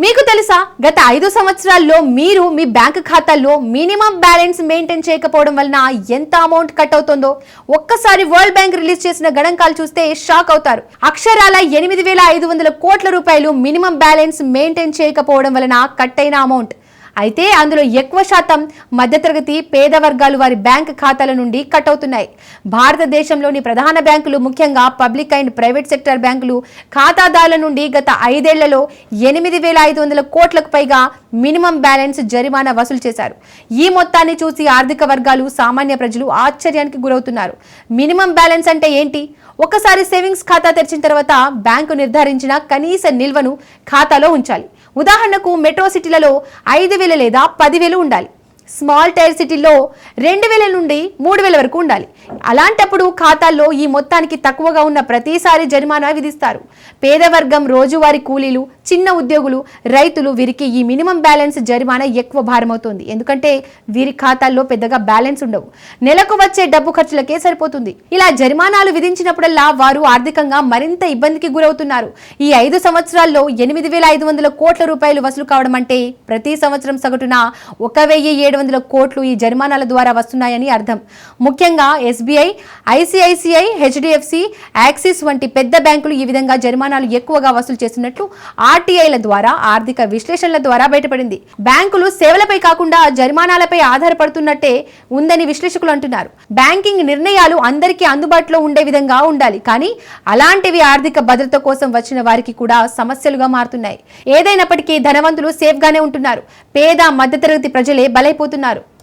మీకు తెలుసా గత 5 సంవత్సరాల్లో మీరు మీ బ్యాంక్ ఖాతాల్లో మినిమం బ్యాలెన్స్ మెయింటైన్ చేయకపోవడం వలన ఎంత అమౌంట్ కట్ అవుతుందో ఒక్కసారి వరల్డ్ బ్యాంక్ రిలీజ్ చేసిన గణాంకాలు చూస్తే షాక్ అవుతారు. అక్షరాల 8,500 కోట్ల రూపాయలు మినిమం బ్యాలెన్స్ మెయింటైన్ చేయకపోవడం వలన కట్ అయిన అమౌంట్. అయితే అందులో ఎక్కువ శాతం మధ్యతరగతి పేద వర్గాలు వారి బ్యాంక్ ఖాతాల నుండి కట్ అవుతున్నాయి. భారతదేశంలోని ప్రధాన బ్యాంకులు, ముఖ్యంగా పబ్లిక్ అండ్ ప్రైవేట్ సెక్టర్ బ్యాంకులు ఖాతాదారుల నుండి గత 5 ఏళ్లలో 8,500 కోట్లకు పైగా మినిమం బ్యాలెన్స్ జరిమానా వసూలు చేశారు. ఈ మొత్తాన్ని చూసి ఆర్థిక వర్గాలు, సామాన్య ప్రజలు ఆశ్చర్యానికి గురవుతున్నారు. మినిమం బ్యాలెన్స్ అంటే ఏంటి? ఒకసారి సేవింగ్స్ ఖాతా తెరిచిన తర్వాత బ్యాంకు నిర్ధారించిన కనీస నిల్వను ఖాతాలో ఉంచాలి. ఉదాహరణకు మెట్రో సిటీలలో 5,000 లేదా 10,000 ఉండాలి. స్మాల్ టైర్ సిటీల్లో 2,000 నుండి 3,000 వరకు ఉండాలి. అలాంటప్పుడు ఖాతాల్లో ఈ మొత్తానికి తక్కువగా ఉన్న ప్రతిసారి జరిమానా విధిస్తారు. పేదవర్గం, రోజువారీ కూలీలు, చిన్న ఉద్యోగులు, రైతులు వీరికి ఈ మినిమం బ్యాలెన్స్ జరిమానా ఎక్కువ భారమవుతుంది. ఎందుకంటే వీరి ఖాతాల్లో పెద్దగా బ్యాలెన్స్ ఉండవు. నెలకు వచ్చే డబ్బు ఖర్చులకే సరిపోతుంది. ఇలా జరిమానాలు విధించినప్పుడల్లా వారు ఆర్థికంగా మరింత ఇబ్బందికి గురవుతున్నారు. ఈ 5 సంవత్సరాల్లో 8,500 కోట్ల రూపాయలు వసూలు కావడం అంటే ప్రతి సంవత్సరం సగటున 1,700 కోట్లు ఈ జరిమానాల ద్వారా వస్తున్నాయని అర్థం. ముఖ్యంగా ఎస్బీఐ, ఐసిఐసిఐ, హెచ్డిఎఫ్సి, యాక్సిస్ వంటి పెద్ద బ్యాంకులు ఈ విధంగా జరిమానాలు ఎక్కువగా వసూలు చేస్తున్నట్లు ఆర్టీఐల ద్వారా, ఆర్థిక విశ్లేషణల ద్వారా బయటపడింది. బ్యాంకులు సేవలపై కాకుండా జరిమానాలపై ఆధారపడుతున్నట్టే ఉందని విశ్లేషకులు అంటున్నారు. బ్యాంకింగ్ నిర్ణయాలు అందరికీ అందుబాటులో ఉండే విధంగా ఉండాలి, కానీ అలాంటివి ఆర్థిక భద్రత కోసం వచ్చిన వారికి కూడా సమస్యలుగా మారుతున్నాయి. ఏదైనప్పటికీ ధనవంతులు సేఫ్ గానే ఉంటున్నారు, పేద మధ్యతరగతి ప్రజలే బలైపోతున్నారు.